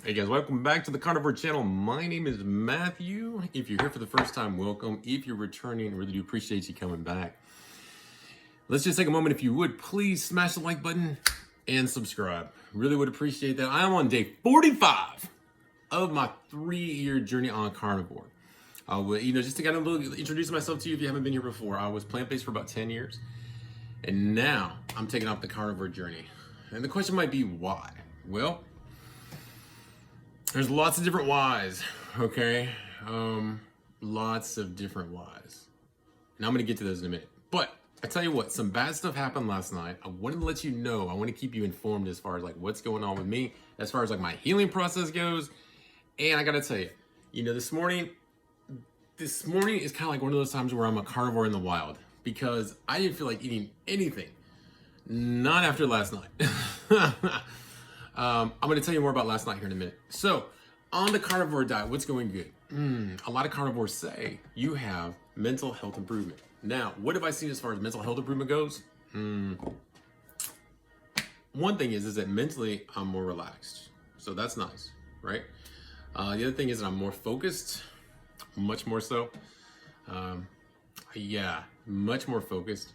Hey guys, welcome back to the Carnivore channel. My name is Matthew. If you're here for the first time, welcome. If you're returning, I really do appreciate you coming back. Let's just take a moment, if you would, please smash the like button and subscribe. Really would appreciate that. I am on day 45 of my 3-year journey on carnivore. Just to kind of introduce myself to you if you haven't been here before, I was plant-based for about 10 years. And now I'm taking off the carnivore journey. And the question might be why? Well, there's lots of different whys, okay? Lots of different whys. And I'm gonna get to those in a minute. But I tell you what, some bad stuff happened last night. I wanted to let you know, I want to keep you informed as far as like what's going on with me, as far as like my healing process goes. And I gotta tell you, this morning is kind of like one of those times where I'm a carnivore in the wild because I didn't feel like eating anything. Not after last night. I'm going to tell you more about last night here in a minute. So, on the carnivore diet, what's going good? A lot of carnivores say you have mental health improvement. Now, what have I seen as far as mental health improvement goes? One thing is that mentally I'm more relaxed. So that's nice, right? The other thing is that I'm more focused, much more so. Much more focused,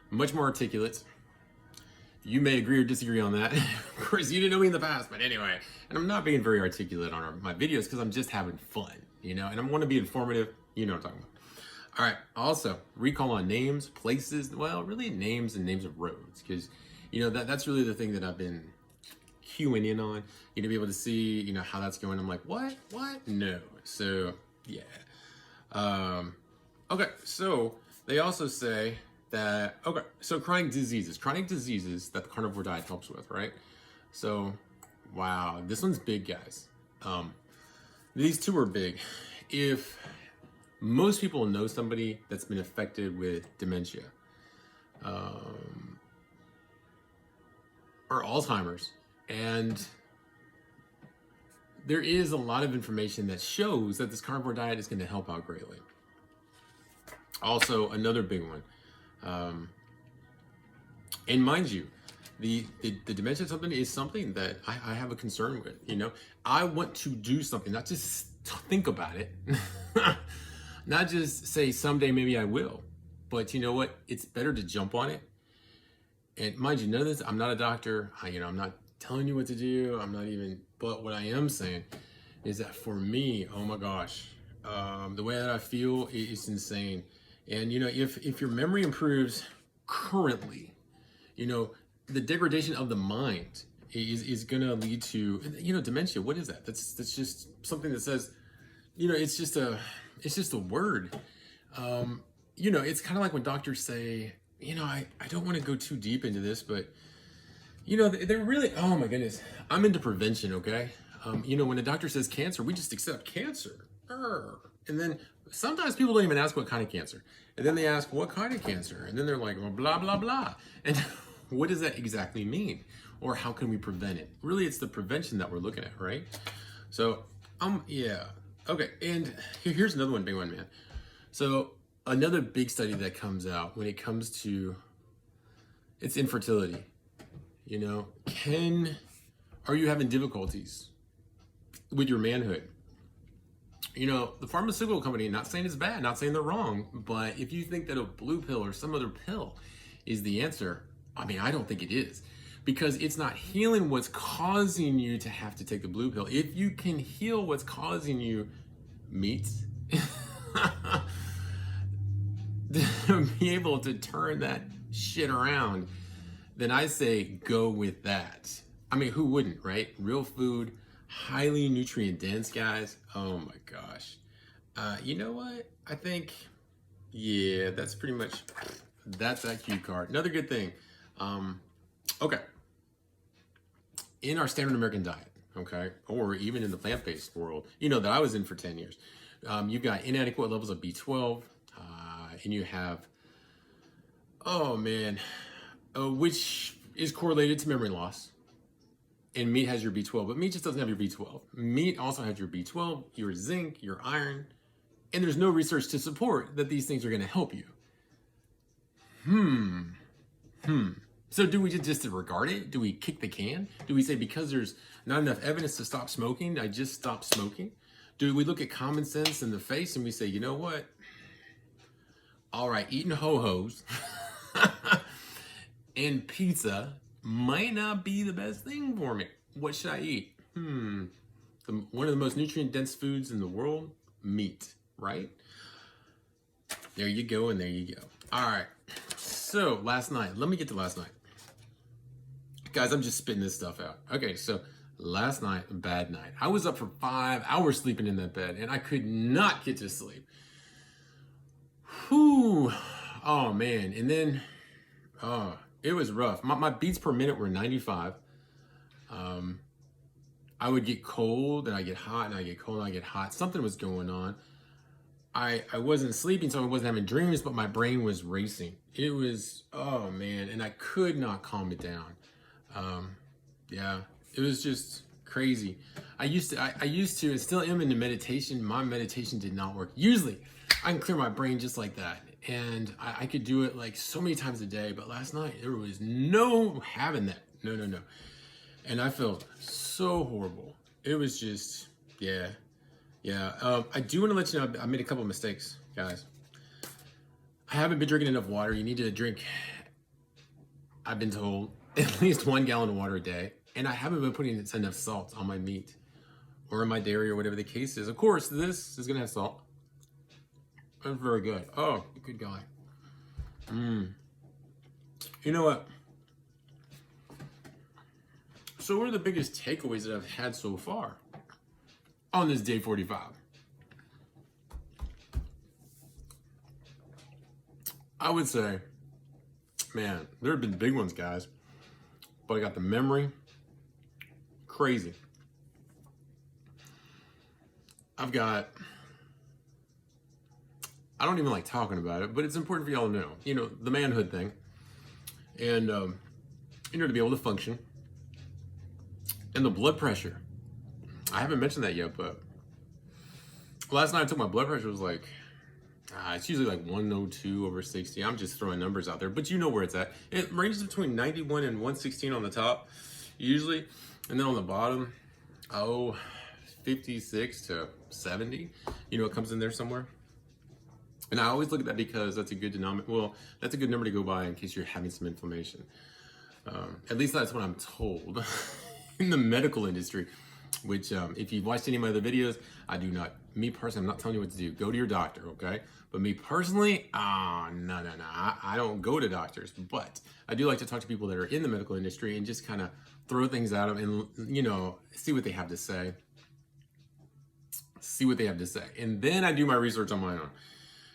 much more articulate. You may agree or disagree on that. Of course, you didn't know me in the past, but anyway. And I'm not being very articulate on my videos because I'm just having fun, and I want to be informative. You know what I'm talking about. All right. Also, recall on names, places. Well, really names and names of roads, because that's really the thing that I've been cueing in on. To be able to see how that's going. I'm like, what? No. So yeah. Okay. So they also say that, so chronic diseases that the carnivore diet helps with, right? So, wow, this one's big, guys. These two are big. If most people know somebody that's been affected with dementia, or Alzheimer's, and there is a lot of information that shows that this carnivore diet is going to help out greatly. Also, another big one. And mind you, the dementia something is something that I have a concern with. I want to do something, not just think about it, not just say someday maybe I will, but you know what? It's better to jump on it. And mind you, none of this, I'm not a doctor. I'm not telling you what to do. But what I am saying is that for me, oh my gosh, the way that I feel is insane. And if your memory improves currently, the degradation of the mind is gonna lead to dementia. What is that? That's just something that says, it's just a word. It's kind of like when doctors say, I don't want to go too deep into this, but they're really, oh my goodness, I'm into prevention, okay? When a doctor says cancer, we just accept cancer. And then sometimes people don't even ask what kind of cancer. And then they ask what kind of cancer. And then they're like, well, blah, blah, blah. And what does that exactly mean? Or how can we prevent it? Really, it's the prevention that we're looking at, right? So, yeah. Okay, and here's another one, big one, man. So, another big study that comes out when it comes to, it's infertility. Are you having difficulties with your manhood? The pharmaceutical company, not saying it's bad, not saying they're wrong, but if you think that a blue pill or some other pill is the answer, I don't think it is, because it's not healing what's causing you to have to take the blue pill. If you can heal what's causing you, meat, be able to turn that shit around, then I say go with that. Who wouldn't, right? Real food, highly nutrient dense, guys. Oh my gosh. You know what? I think, yeah, that's pretty much, that's that cue card. Another good thing. Okay. In our standard American diet, okay, or even in the plant-based world, that I was in for 10 years, you've got inadequate levels of B12, and you have, which is correlated to memory loss. And meat has your B12, but meat just doesn't have your B12. Meat also has your B12, your zinc, your iron, and there's no research to support that these things are going to help you. So do we just disregard it? Do we kick the can? Do we say because there's not enough evidence to stop smoking, I just stop smoking? Do we look at common sense in the face and we say, you know what? All right, eating ho-hos and pizza might not be the best thing for me. What should I eat? One of the most nutrient-dense foods in the world, meat, right? There you go, and there you go. All right, so last night, let me get to last night. Guys, I'm just spitting this stuff out. Okay, so last night, bad night. I was up for 5 hours sleeping in that bed, and I could not get to sleep. Whew. Oh, man. And then, it was rough. My beats per minute were 95. I would get cold, and I get hot, and I get cold, and I get hot. Something was going on. I wasn't sleeping, so I wasn't having dreams, but my brain was racing. It was, oh, man, and I could not calm it down. Yeah, it was just crazy. I used to, and still am into meditation. My meditation did not work. Usually, I can clear my brain just like that. And I could do it like so many times a day, but last night, there was no having that. No. And I felt so horrible. It was just, yeah. I do want to let you know, I made a couple of mistakes, guys. I haven't been drinking enough water. You need to drink, I've been told, at least 1 gallon of water a day. And I haven't been putting enough salt on my meat or in my dairy or whatever the case is. Of course, this is going to have salt. That's very good. Oh, good guy. You know what? So what are the biggest takeaways that I've had so far on this day 45? I would say, man, there have been big ones, guys. But I got the memory. Crazy. I've got, I don't even like talking about it, but it's important for y'all to know, you know, the manhood thing. And, you know, to be able to function. And the blood pressure. I haven't mentioned that yet, but last night I took my blood pressure. It was like, it's usually like 102/60. I'm just throwing numbers out there, but you know where it's at. It ranges between 91 and 116 on the top, usually. And then on the bottom, 56 to 70. You know, it comes in there somewhere. And I always look at that because that's a good denominator. Well, that's a good number to go by in case you're having some inflammation. At least that's what I'm told in the medical industry, which if you've watched any of my other videos, me personally, I'm not telling you what to do. Go to your doctor, okay? But me personally, no. I don't go to doctors, but I do like to talk to people that are in the medical industry and just kind of throw things at them and, you know, see what they have to say. And then I do my research on my own.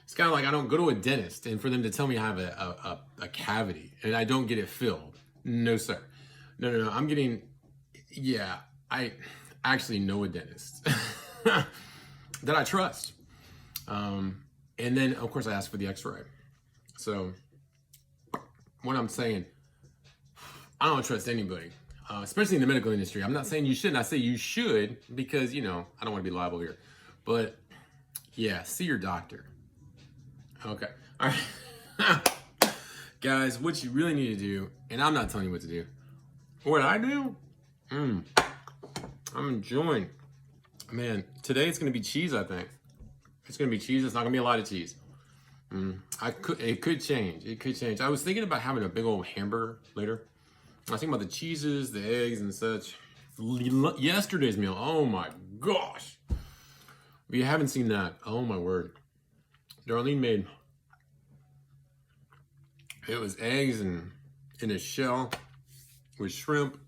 It's kind of like I don't go to a dentist and for them to tell me I have a cavity and I don't get it filled. No, sir. No. I actually know a dentist that I trust. And then, of course, I asked for the x-ray. So what I'm saying, I don't trust anybody, especially in the medical industry. I'm not saying you shouldn't. I say you should because, you know, I don't want to be liable here. But, yeah, see your doctor. Okay. All right. Guys, what you really need to do, and I'm not telling you what to do. What I do? I'm enjoying. Man, today it's going to be cheese, I think. It's going to be cheese. It's not going to be a lot of cheese. It could change. I was thinking about having a big old hamburger later. I was thinking about the cheeses, the eggs, and such. Yesterday's meal, oh my gosh. If you haven't seen that, oh my word. Darlene made, it was eggs and in a shell with shrimp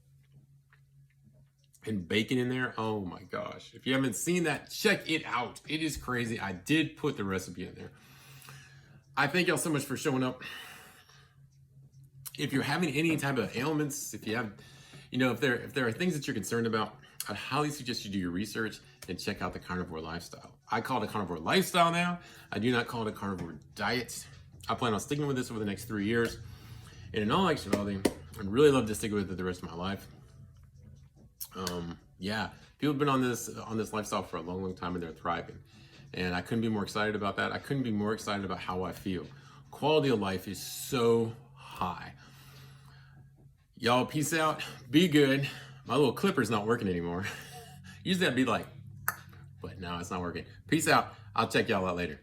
and bacon in there. Oh my gosh. If you haven't seen that, check it out. It is crazy. I did put the recipe in there. I thank y'all so much for showing up. If you're having any type of ailments, if you have, you know, if there are things that you're concerned about, I'd highly suggest you do your research and check out the carnivore lifestyle. I call it a carnivore lifestyle now. I do not call it a carnivore diet. I plan on sticking with this over the next 3 years. And in all actuality, I'd really love to stick with it the rest of my life. Yeah, people have been on this lifestyle for a long, long time and they're thriving. And I couldn't be more excited about that. I couldn't be more excited about how I feel. Quality of life is so high. Y'all, peace out. Be good. My little clipper's not working anymore. Usually I'd be like, but no, it's not working. Peace out. I'll check y'all out later.